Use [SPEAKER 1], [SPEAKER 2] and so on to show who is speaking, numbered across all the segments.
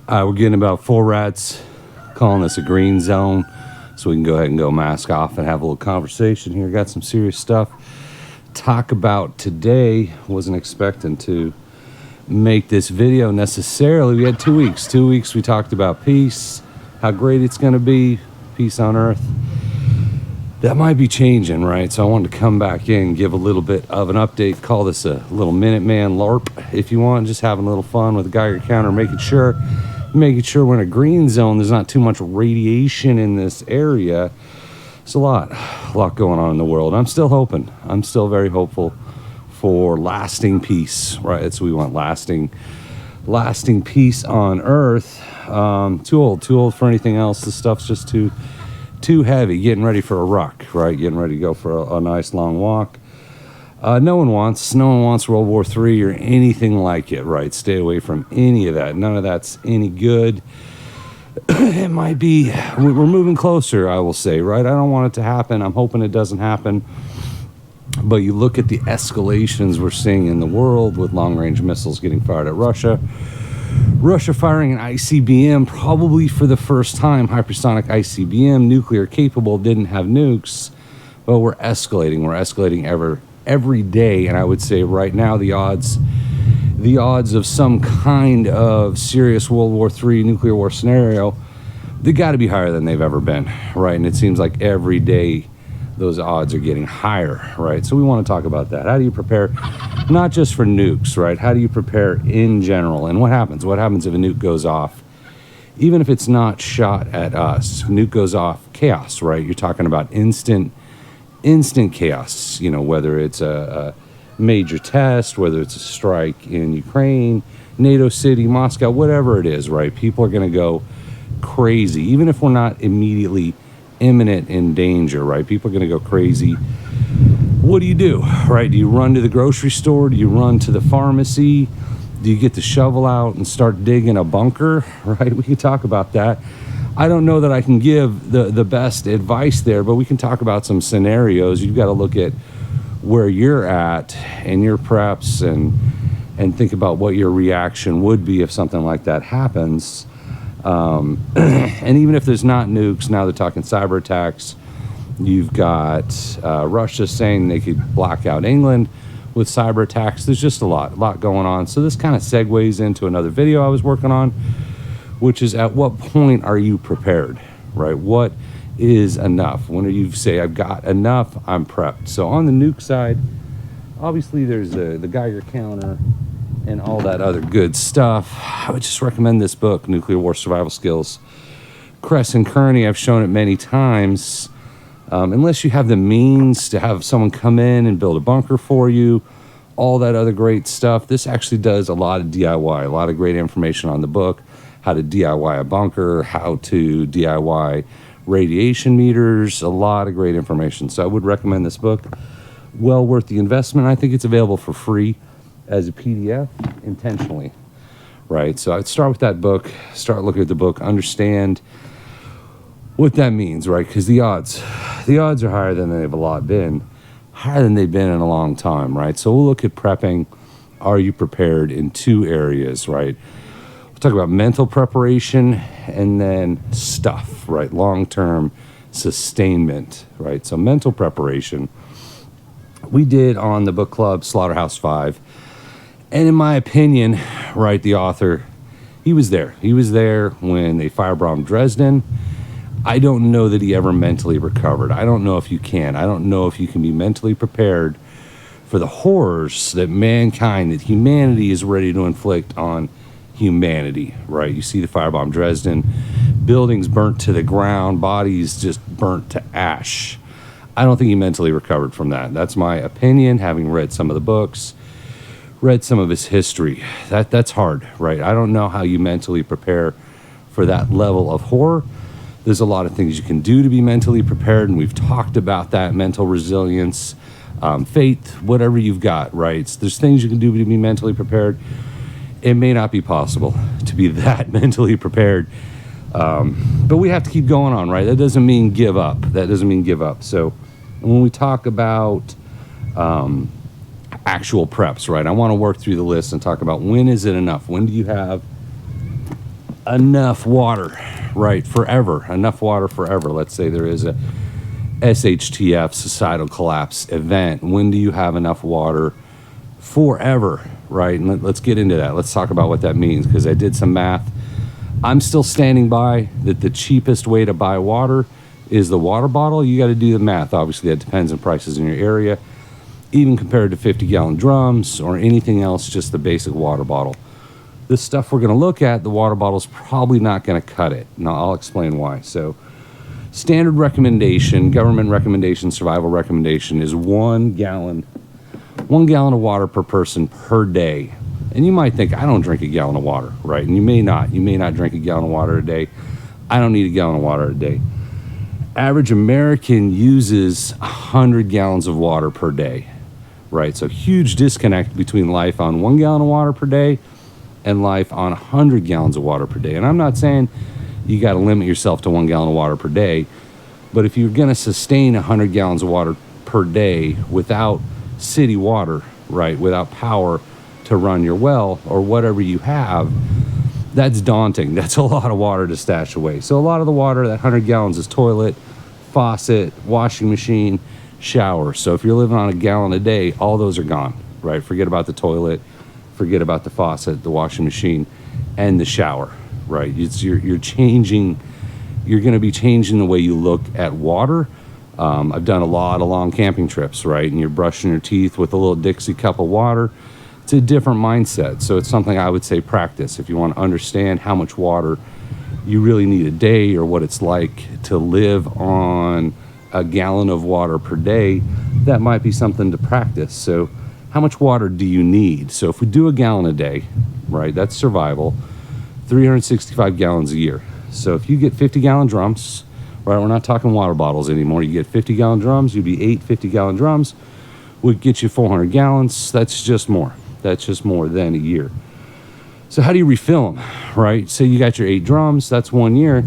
[SPEAKER 1] We're getting about 4 rats, calling this a green zone, so we can go ahead and go mask off and have a little conversation here. Got some serious stuff to talk about today. Wasn't expecting to make this video necessarily. We had 2 weeks. 2 weeks we talked about peace, how great it's going to be, peace on earth. That might be changing, right? So I wanted to come back in, give a little bit of an update, call this a little Minuteman LARP if you want, just having a little fun with the Geiger counter, making sure we're in a green zone. There's not too much radiation in this area. It's a lot going on in the world. I'm still hoping. I'm still very hopeful for lasting peace, right? That's what we want, lasting peace on earth. Too old for anything else. This stuff's just too heavy. Getting ready for a ruck, right? Getting ready to go for a nice long walk. No one wants World War III or anything like it, right? Stay away from any of that. None of that's any good. It might be, we're moving closer, I will say, right? I don't want it to happen. I'm hoping it doesn't happen. But you look at the escalations we're seeing in the world with long-range missiles getting fired at Russia. Russia firing an ICBM, probably for the first time, hypersonic ICBM, nuclear capable, didn't have nukes. But we're escalating. We're escalating every day. And I would say right now the odds of some kind of serious World War III nuclear war scenario, they got to be higher than they've ever been, right? And it seems like every day those odds are getting higher, right? So we want to talk about that. How do you prepare, not just for nukes, right? How do you prepare in general? And what happens? What happens if a nuke goes off? Even if it's not shot at us, nuke goes off, chaos, right? You're talking about instant chaos, you know, whether it's a major test, whether it's a strike in Ukraine, NATO city, Moscow, whatever it is, right? People are going to go crazy, even if we're not immediately imminent in danger, right? People are going to go crazy. What do you do, right? Do you run to the grocery store? Do you run to the pharmacy? Do you get the shovel out and start digging a bunker, right? We can talk about that. I don't know that I can give the best advice there, but we can talk about some scenarios. You've got to look at where you're at and your preps and think about what your reaction would be if something like that happens. And even if there's not nukes, now they're talking cyber attacks. You've got Russia saying they could block out England with cyber attacks. There's just a lot going on. So this kind of segues into another video I was working on, which is at what point are you prepared, right? What is enough? When you say, I've got enough, I'm prepped. So on the nuke side, obviously there's the Geiger counter and all that other good stuff. I would just recommend this book, Nuclear War Survival Skills. Kress and Kearney, I've shown it many times. Unless you have the means to have someone come in and build a bunker for you, all that other great stuff. This actually does a lot of DIY, a lot of great information on the book, how to DIY a bunker, how to DIY radiation meters, a lot of great information. So I would recommend this book. Well worth the investment. I think it's available for free as a PDF intentionally, right? So I'd start with that book, start looking at the book, understand what that means, right? Because the odds are higher than they've been in a long time, right? So we'll look at prepping. Are you prepared in 2 areas, right? We'll talk about mental preparation and then stuff, right? Long-term sustainment, right? So mental preparation. We did on the book club Slaughterhouse 5. And in my opinion, right, the author, he was there. He was there when they firebombed Dresden. I don't know that he ever mentally recovered. I don't know if you can. I don't know if you can be mentally prepared for the horrors that humanity is ready to inflict on humanity, right? You see the firebomb Dresden, buildings burnt to the ground, bodies just burnt to ash. I don't think he mentally recovered from that. That's my opinion, having read some of the books, read some of his history. That's hard, right? I don't know how you mentally prepare for that level of horror. There's a lot of things you can do to be mentally prepared, and we've talked about that, mental resilience, faith, whatever you've got, right? There's things you can do to be mentally prepared. It may not be possible to be that mentally prepared, but we have to keep going on, right? That doesn't mean give up. So when we talk about actual preps, right, I want to work through the list and talk about when is it enough? When do you have enough water, right, forever, enough water forever. Let's say there is a SHTF, societal collapse event. When do you have enough water forever, right? And let's get into that. Let's talk about what that means, because I did some math. I'm still standing by that the cheapest way to buy water is the water bottle. You got to do the math. Obviously, that depends on prices in your area, even compared to 50-gallon drums or anything else, just the basic water bottle. This stuff we're going to look at, the water bottle is probably not going to cut it. Now, I'll explain why. So, standard recommendation, government recommendation, survival recommendation is 1 gallon of water per person per day. And you might think, I don't drink a gallon of water, right? And you may not drink a gallon of water a day. I don't need a gallon of water a day. Average American uses 100 gallons of water per day, right? So huge disconnect between life on 1 gallon of water per day and life on 100 gallons of water per day. And I'm not saying you got to limit yourself to 1 gallon of water per day, but if you're going to sustain 100 gallons of water per day without city water, right, without power to run your well or whatever you have, that's daunting. That's a lot of water to stash away. So a lot of the water, that 100 gallons, is toilet, faucet, washing machine, shower. So if you're living on a gallon a day, all those are gone, right? Forget about the toilet, forget about the faucet, the washing machine, and the shower, right? You're changing. You're going to be changing the way you look at water. I've done a lot of long camping trips, right? And you're brushing your teeth with a little Dixie cup of water. It's a different mindset. So it's something I would say practice if you want to understand how much water you really need a day or what it's like to live on a gallon of water per day. That might be something to practice. So how much water do you need? So if we do a gallon a day, right, that's survival, 365 gallons a year. So if you get 50-gallon drums, right, we're not talking water bottles anymore. You get 50-gallon drums, you'd be 8 50-gallon drums, would get you 400 gallons. That's just more. That's just more than a year. So how do you refill them, right? Say you got your 8 drums, that's 1 year.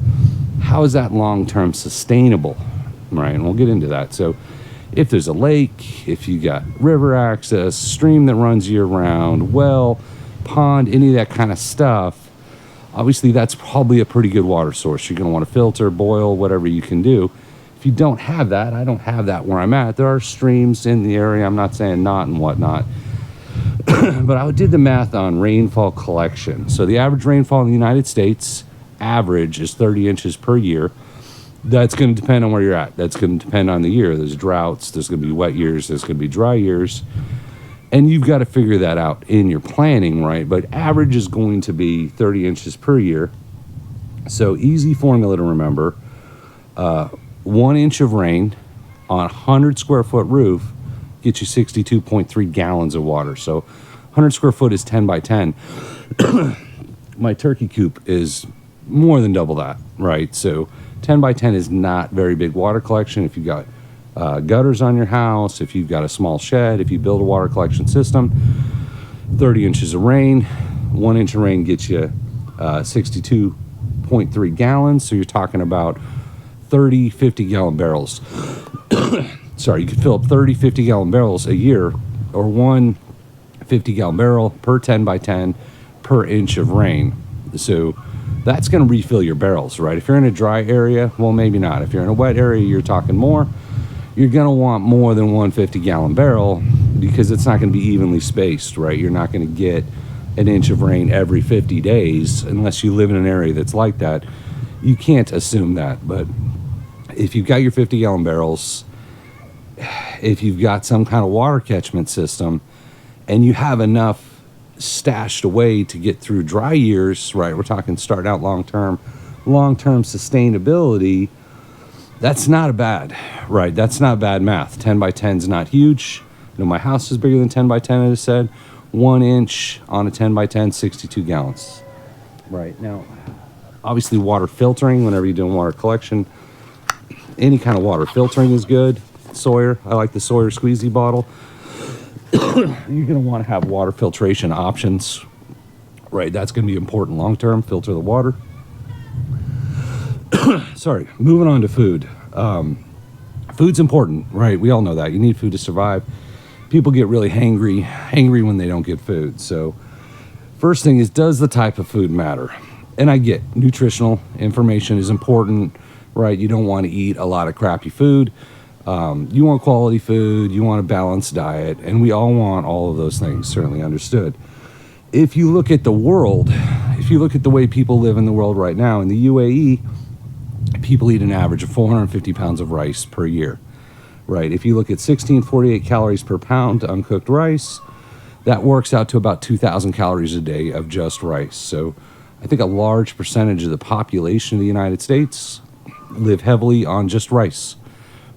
[SPEAKER 1] How is that long-term sustainable, right? And we'll get into that. So if there's a lake, if you got river access, stream that runs year-round, well, pond, any of that kind of stuff, obviously that's probably a pretty good water source. You're going to want to filter, boil, whatever you can do. If you don't have that, I don't have that where I'm at. There are streams in the area. I'm not saying not and whatnot. But I did the math on rainfall collection. So the average rainfall in the United States, average, is 30 inches per year. That's going to depend on where you're at. That's going to depend on the year. There's droughts. There's going to be wet years. There's going to be dry years. And you've got to figure that out in your planning, right? But average is going to be 30 inches per year. So easy formula to remember. 1 inch of rain on a 100 square foot roof gets you 62.3 gallons of water. So 100 square foot is 10 by 10. My turkey coop is more than double that, right? So 10 by 10 is not very big water collection. If you've got gutters on your house, if you've got a small shed, if you build a water collection system, 30 inches of rain, 1 inch of rain gets you 62.3 gallons. So you're talking about 30 50-gallon barrels. Sorry, you could fill up 30 50-gallon barrels a year, or 1 50-gallon barrel per 10 by 10 per inch of rain. So that's going to refill your barrels, right? If you're in a dry area, well, maybe not. If you're in a wet area, you're talking more. You're going to want more than 1 50-gallon barrel because it's not going to be evenly spaced, right? You're not going to get an inch of rain every 50 days unless you live in an area that's like that. You can't assume that. But if you've got your 50-gallon barrels, if you've got some kind of water catchment system, and you have enough stashed away to get through dry years, right? We're talking starting out long-term sustainability. That's not a bad, right? That's not bad math. 10 by 10 is not huge. You know, my house is bigger than 10 by 10, as I said. 1 inch on a 10 by 10, 62 gallons. Right. Now, obviously water filtering, whenever you're doing water collection, any kind of water filtering is good. Sawyer, I like the Sawyer squeezy bottle. You're going to want to have water filtration options, right? That's going to be important long-term. Filter the water. Sorry, moving on to food. Food's important, right? We all know that. You need food to survive. People get really hangry when they don't get food. So first thing is, does the type of food matter? And I get nutritional information is important, right? You don't want to eat a lot of crappy food. You want quality food, you want a balanced diet, and we all want all of those things, certainly understood. If you look at the world, if you look at the way people live in the world right now, in the UAE, people eat an average of 450 pounds of rice per year, right? If you look at 1648 calories per pound uncooked rice, that works out to about 2,000 calories a day of just rice. So I think a large percentage of the population of the United States live heavily on just rice,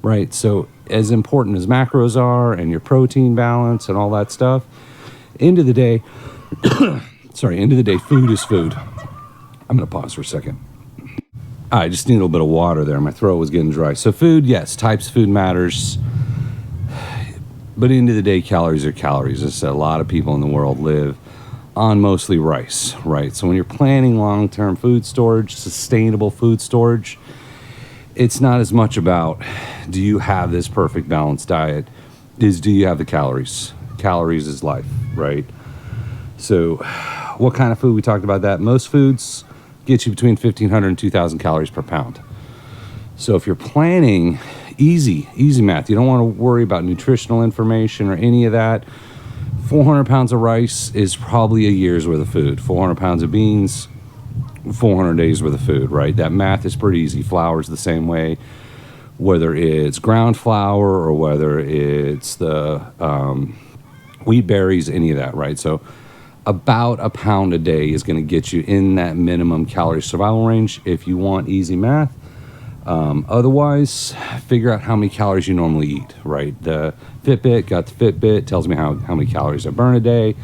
[SPEAKER 1] right? So as important as macros are and your protein balance and all that stuff, end of the day, food is food. I'm going to pause for a second. I just need a little bit of water there. My throat was getting dry. So food, yes, types of food matters. But end of the day, calories are calories. As I said, a lot of people in the world live on mostly rice, right? So when you're planning long-term food storage, sustainable food storage, it's not as much about, do you have this perfect balanced diet? Do you have the calories? Calories is life, right? So what kind of food? We talked about that. Most foods get you between 1,500 and 2,000 calories per pound. So if you're planning, easy math, you don't want to worry about nutritional information or any of that. 400 pounds of rice is probably a year's worth of food. 400 pounds of beans, 400 days worth of food, right? That math is pretty easy. Flour's the same way, whether it's ground flour or whether it's the wheat berries, any of that, right? So about a pound a day is going to get you in that minimum calorie survival range if you want easy math. Otherwise, figure out how many calories you normally eat, right? The Fitbit, got the Fitbit, tells me how many calories I burn a day.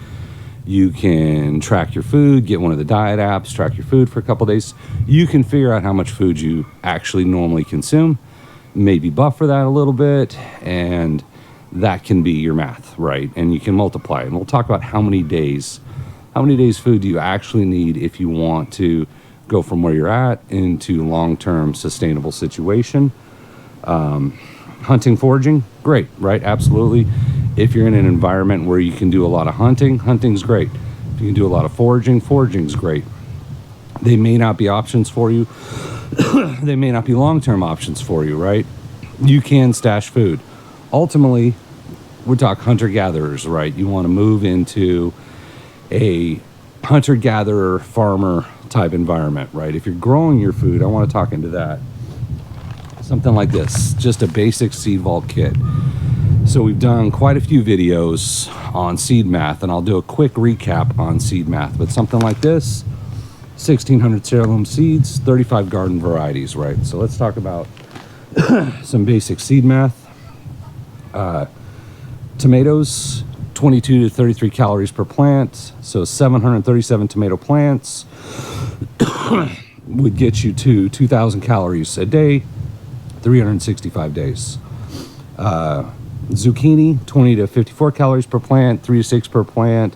[SPEAKER 1] You can track your food, get one of the diet apps, track your food for a couple days. You can figure out how much food you actually normally consume, maybe buffer that a little bit, and that can be your math, right? And you can multiply it. And we'll talk about how many days food do you actually need if you want to go from where you're at into long-term sustainable situation. Hunting, foraging, great, right? Absolutely. If you're in an environment where you can do a lot of hunting, hunting's great. If you can do a lot of foraging, foraging's great. They may not be options for you. They may not be long-term options for you, right? You can stash food. Ultimately, we're talking hunter-gatherers, right? You want to move into a hunter-gatherer, farmer type environment, right? If you're growing your food, I want to talk into that. Something like this, just a basic seed vault kit. So we've done quite a few videos on seed math, and I'll do a quick recap on seed math, but something like this, 1,600 heirloom seeds, 35 garden varieties, right? So let's talk about some basic seed math. Tomatoes, 22 to 33 calories per plant, so 737 tomato plants would get you to 2,000 calories a day, 365 days. Zucchini, 20 to 54 calories per plant, 3 to 6 per plant.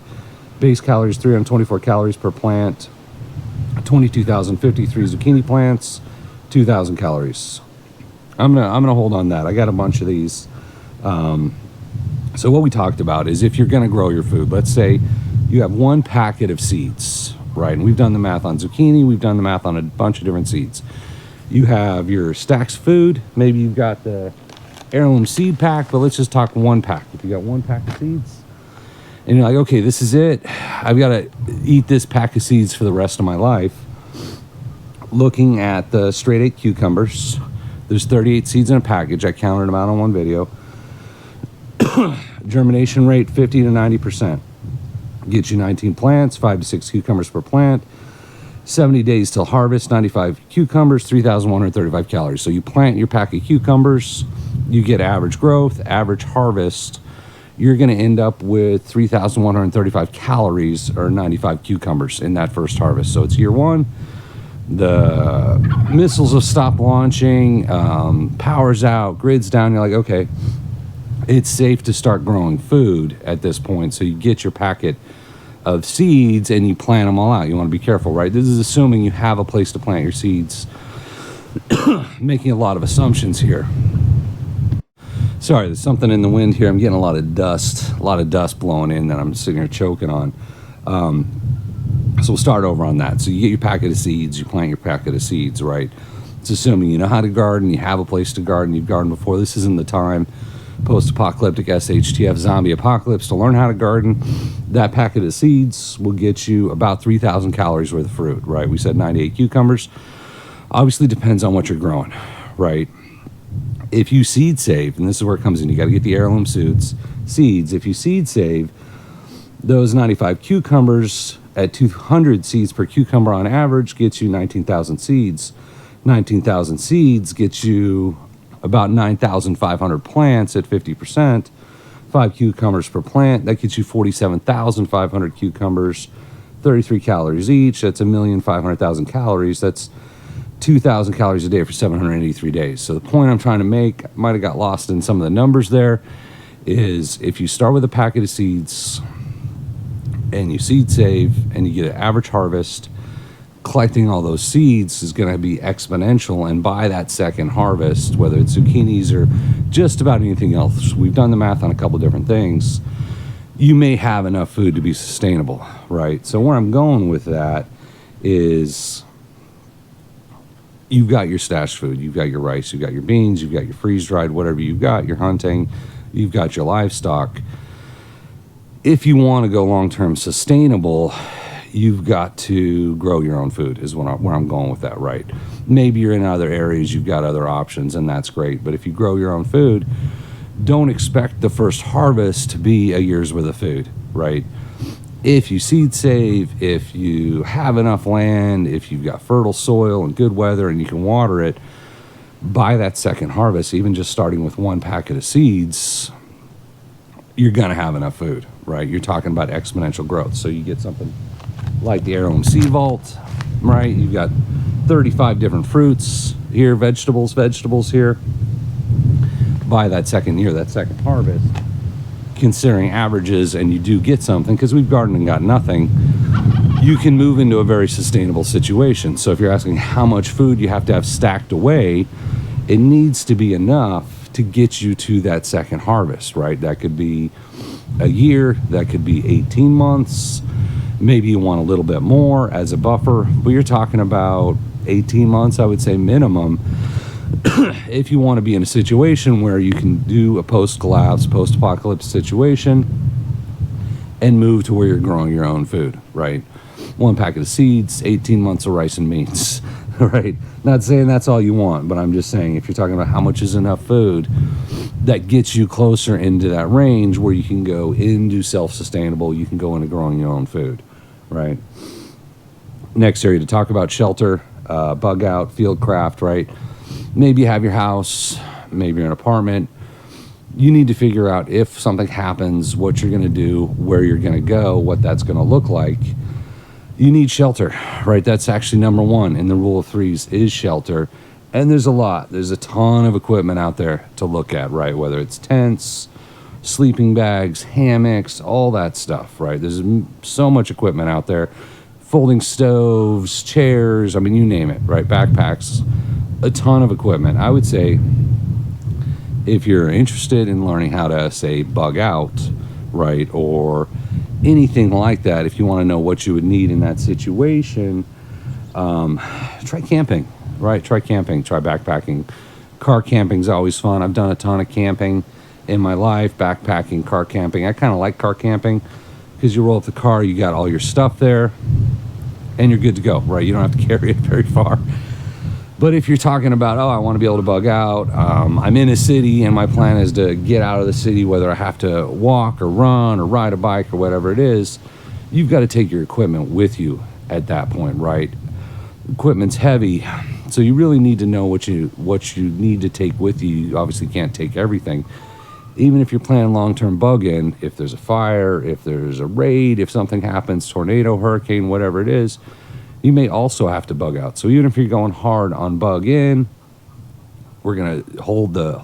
[SPEAKER 1] Base calories, 324 calories per plant. 22,053 zucchini plants, 2,000 calories. I'm gonna hold on that. I got a bunch of these. So what we talked about is if you're gonna grow your food, let's say you have one packet of seeds, right? And we've done the math on zucchini. We've done the math on a bunch of different seeds. You have your stacks food. Maybe you've got the heirloom seed pack, but let's just talk one pack. If you got one pack of seeds and you're like, okay, this is it. I've got to eat this pack of seeds for the rest of my life. Looking at the straight 8 cucumbers, there's 38 seeds in a package. I counted them out on one video. Germination rate 50 to 90%. Gets you 19 plants, 5 to 6 cucumbers per plant. 70 days till harvest, 95 cucumbers, 3,135 calories. So you plant your pack of cucumbers, you get average growth, average harvest. You're going to end up with 3,135 calories or 95 cucumbers in that first harvest. So it's year one. The missiles have stopped launching, power's out, grid's down. You're like, okay, it's safe to start growing food at this point. So you get your packet of seeds and you plant them all out. You want to be careful, right? This is assuming you have a place to plant your seeds. Making a lot of assumptions here. Sorry, there's something in the wind here. I'm getting a lot of dust blowing in that I'm sitting here choking on. So we'll start over on that. So you get your packet of seeds, you plant your packet of seeds, right? It's assuming you know how to garden, you have a place to garden, you've gardened before. This isn't the time, post-apocalyptic Shtf zombie apocalypse, to learn how to garden. That packet of seeds will get you about 3,000 calories worth of fruit, right? We said 98 cucumbers. Obviously depends on what you're growing, right? If you seed save, and this is where it comes in, you got to get the heirloom seeds. If you seed save, those 95 cucumbers at 200 seeds per cucumber on average gets you 19,000 seeds. 19,000 seeds gets you about 9,500 plants at 50%. 5 cucumbers per plant, that gets you 47,500 cucumbers, 33 calories each. That's 1,500,000 calories. That's 2,000 calories a day for 783 days. So the point I'm trying to make, might have got lost in some of the numbers there, is if you start with a packet of seeds and you seed save and you get an average harvest, collecting all those seeds is going to be exponential. And by that second harvest, whether it's zucchinis or just about anything else, we've done the math on a couple different things, you may have enough food to be sustainable, right? So where I'm going with that is, you've got your stash food, you've got your rice, you've got your beans, you've got your freeze-dried, whatever you've got, your hunting, you've got your livestock. If you want to go long-term sustainable, you've got to grow your own food, is where I'm going with that, right? Maybe you're in other areas, you've got other options, and that's great. But if you grow your own food, don't expect the first harvest to be a year's worth of food, right? If you seed save, if you have enough land, if you've got fertile soil and good weather and you can water it, by that second harvest, even just starting with one packet of seeds, you're going to have enough food, right? You're talking about exponential growth. So you get something like the heirloom seed vault, right? You've got 35 different fruits here, vegetables here. By that second year, that second harvest, considering averages, and you do get something, because we've gardened and got nothing, you can move into a very sustainable situation. So if you're asking how much food you have to have stacked away, it needs to be enough to get you to that second harvest, right? That could be a year, that could be 18 months, maybe you want a little bit more as a buffer, but you're talking about 18 months, I would say minimum, if you want to be in a situation where you can do a post-collapse, post-apocalypse situation and move to where you're growing your own food, right? One packet of seeds, 18 months of rice and beans, right? Not saying that's all you want, but I'm just saying if you're talking about how much is enough food, that gets you closer into that range where you can go into self-sustainable, you can go into growing your own food, right? Next area to talk about, shelter, bug out, field craft, right? Maybe you have your house, maybe you're in an apartment. You need to figure out if something happens, what you're going to do, where you're going to go, what that's going to look like. You need shelter, right? That's actually number one in the rule of threes, is shelter. And there's a lot. There's a ton of equipment out there to look at, right? Whether it's tents, sleeping bags, hammocks, all that stuff, right? There's so much equipment out there. Folding stoves, chairs, I mean, you name it, right? Backpacks. A ton of equipment. I would say if you're interested in learning how to, say, bug out, right, or anything like that, if you want to know what you would need in that situation, try camping, right? Try camping, try backpacking. Car camping's always fun. I've done a ton of camping in my life, backpacking, car camping. I kind of like car camping because you roll up the car, you got all your stuff there, and you're good to go, right? You don't have to carry it very far. But if you're talking about, oh, I want to be able to bug out, I'm in a city and my plan is to get out of the city, whether I have to walk or run or ride a bike or whatever it is, you've got to take your equipment with you at that point, right? Equipment's heavy, so you really need to know what you need to take with you. You obviously can't take everything. Even if you're planning long-term bug-in, if there's a fire, if there's a raid, if something happens, tornado, hurricane, whatever it is, you may also have to bug out. So even if you're going hard on bug in, we're gonna hold the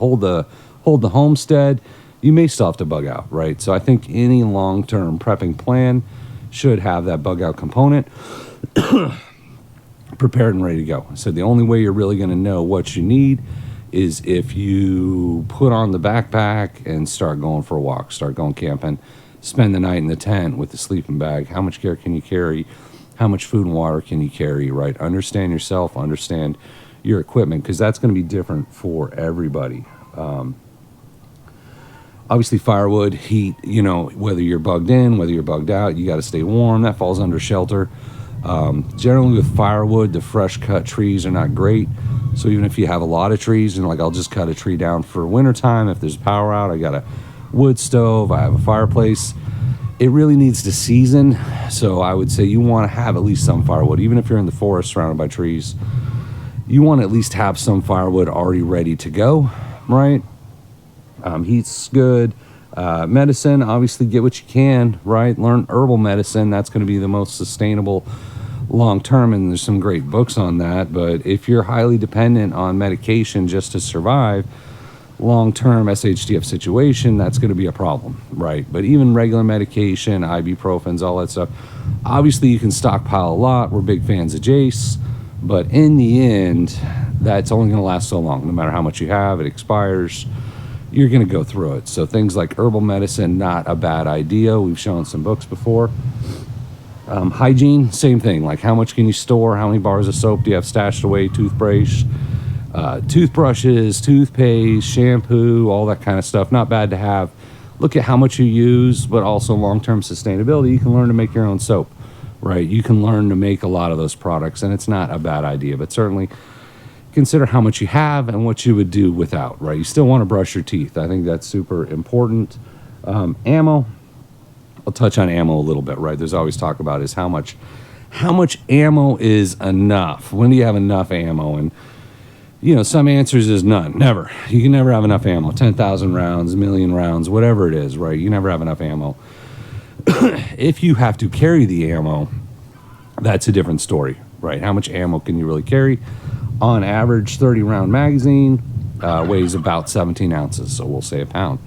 [SPEAKER 1] homestead, you may still have to bug out, right? So I think any long-term prepping plan should have that bug out component prepared and ready to go. So the only way you're really gonna know what you need is if you put on the backpack and start going for a walk, start going camping, spend the night in the tent with the sleeping bag. How much gear can you carry? how much food and water can you carry, right? Understand yourself, understand your equipment, because that's going to be different for everybody. Obviously, firewood, heat, you know, whether you're bugged in, whether you're bugged out, you got to stay warm. That falls under shelter. Generally with firewood, the fresh cut trees are not great. So even if you have a lot of trees, and like I'll just cut a tree down for wintertime, if there's power out, I got a wood stove, I have a fireplace. It really needs to season. So I would say you want to have at least some firewood. Even if you're in the forest surrounded by trees, you want to at least have some firewood already ready to go, right? Heat's good. Medicine, obviously get what you can, right? Learn herbal medicine. That's going to be the most sustainable long term, and there's some great books on that. But if you're highly dependent on medication just to survive, long term SHTF situation, that's going to be a problem, right? But even regular medication, ibuprofens, all that stuff, obviously you can stockpile a lot. We're big fans of Jace, but in the end, that's only going to last so long. No matter how much you have, it expires. You're going to go through it. So things like herbal medicine, not a bad idea. We've shown some books before. Hygiene, same thing. Like how much can you store? How many bars of soap do you have stashed away? Toothbrush, toothbrushes, toothpaste, shampoo, all that kind of stuff. Not bad to have. Look at how much you use, but also long-term sustainability. You can learn to make your own soap, right? You can learn to make a lot of those products, and it's not a bad idea, but certainly consider how much you have and what you would do without, right? You still want to brush your teeth. I think that's super important. Ammo, I'll touch on ammo a little bit, right? There's always talk about is how much ammo is enough. When do you have enough ammo? And you know, some answers is none. Never. You can never have enough ammo. 10,000 rounds, 1,000,000 rounds, whatever it is, right? You never have enough ammo. If you have to carry the ammo, that's a different story, right? How much ammo can you really carry? On average, 30-round magazine weighs about 17 ounces, so we'll say a pound.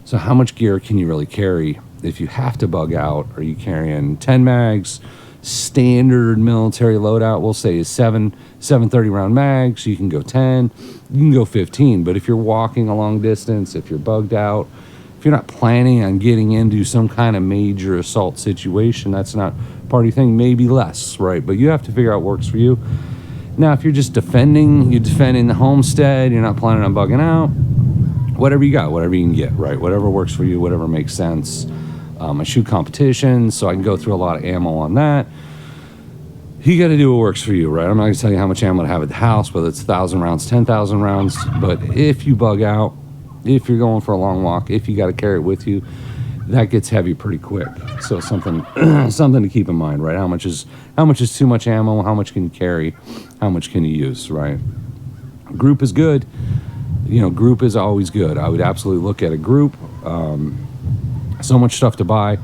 [SPEAKER 1] So how much gear can you really carry if you have to bug out? Are you carrying 10 mags? Standard military loadout, we'll say, is seven 30-round mags. You can go 10, you can go 15. But if you're walking a long distance, if you're bugged out, if you're not planning on getting into some kind of major assault situation, that's not part of your thing, maybe less, right? But you have to figure out what works for you. Now, if you're just defending, you're defending the homestead, you're not planning on bugging out, whatever you got, whatever you can get, right? Whatever works for you, whatever makes sense. I shoot competitions, so I can go through a lot of ammo on that. You got to do what works for you, right? I'm not going to tell you how much ammo to have at the house, whether it's 1,000 rounds, 10,000 rounds. But if you bug out, if you're going for a long walk, if you got to carry it with you, that gets heavy pretty quick. So something to keep in mind, right? How much is too much ammo? How much can you carry? How much can you use, right? Group is good. You know, group is always good. I would absolutely look at a group. So much stuff to buy,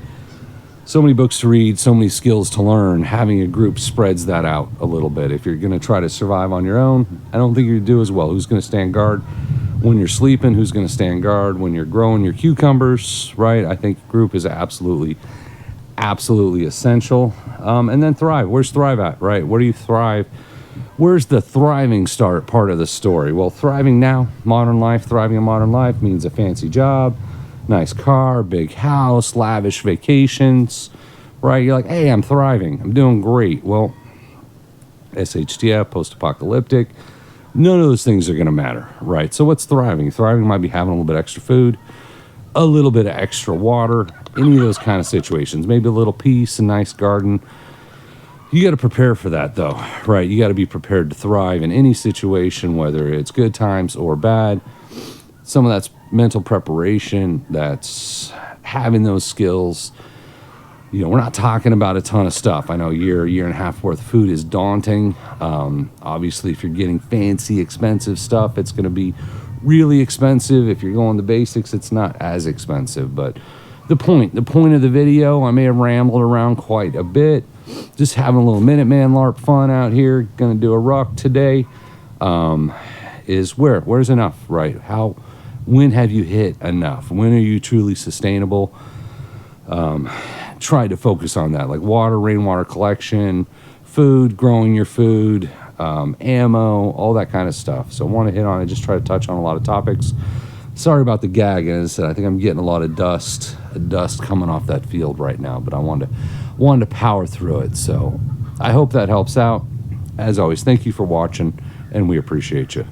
[SPEAKER 1] so many books to read, so many skills to learn. Having a group spreads that out a little bit. If you're going to try to survive on your own, I don't think you do as well. Who's going to stand guard when you're sleeping? Who's going to stand guard when you're growing your cucumbers, right? I think group is absolutely essential. And then thrive. Where's thrive at, right? Where do you thrive? Where's the thriving start part of the story? Well, thriving now, thriving in modern life means a fancy job, nice car, big house, lavish vacations, right? You're like, hey, I'm thriving. I'm doing great. Well, SHTF, post-apocalyptic, none of those things are going to matter, right? So what's thriving? Thriving might be having a little bit extra food, a little bit of extra water, any of those kind of situations. Maybe a little peace, a nice garden. You got to prepare for that, though, right? You got to be prepared to thrive in any situation, whether it's good times or bad. Some of that's mental preparation, that's having those skills. You know, we're not talking about a ton of stuff. I know a year and a half worth of food is daunting. Obviously, if you're getting fancy, expensive stuff, it's going to be really expensive. If you're going the basics, it's not as expensive. But the point of the video, I may have rambled around quite a bit. Just having a little Minuteman LARP fun out here. Going to do a ruck today. Is where's enough, right? When have you hit enough? When are you truly sustainable? Try to focus on that, like water, rainwater collection, food, growing your food, ammo, all that kind of stuff. So I want to hit on it, just try to touch on a lot of topics. Sorry about the gag. As I said, I think I'm getting a lot of dust coming off that field right now, but I wanted to power through it. So I hope that helps out. As always, thank you for watching, and we appreciate you.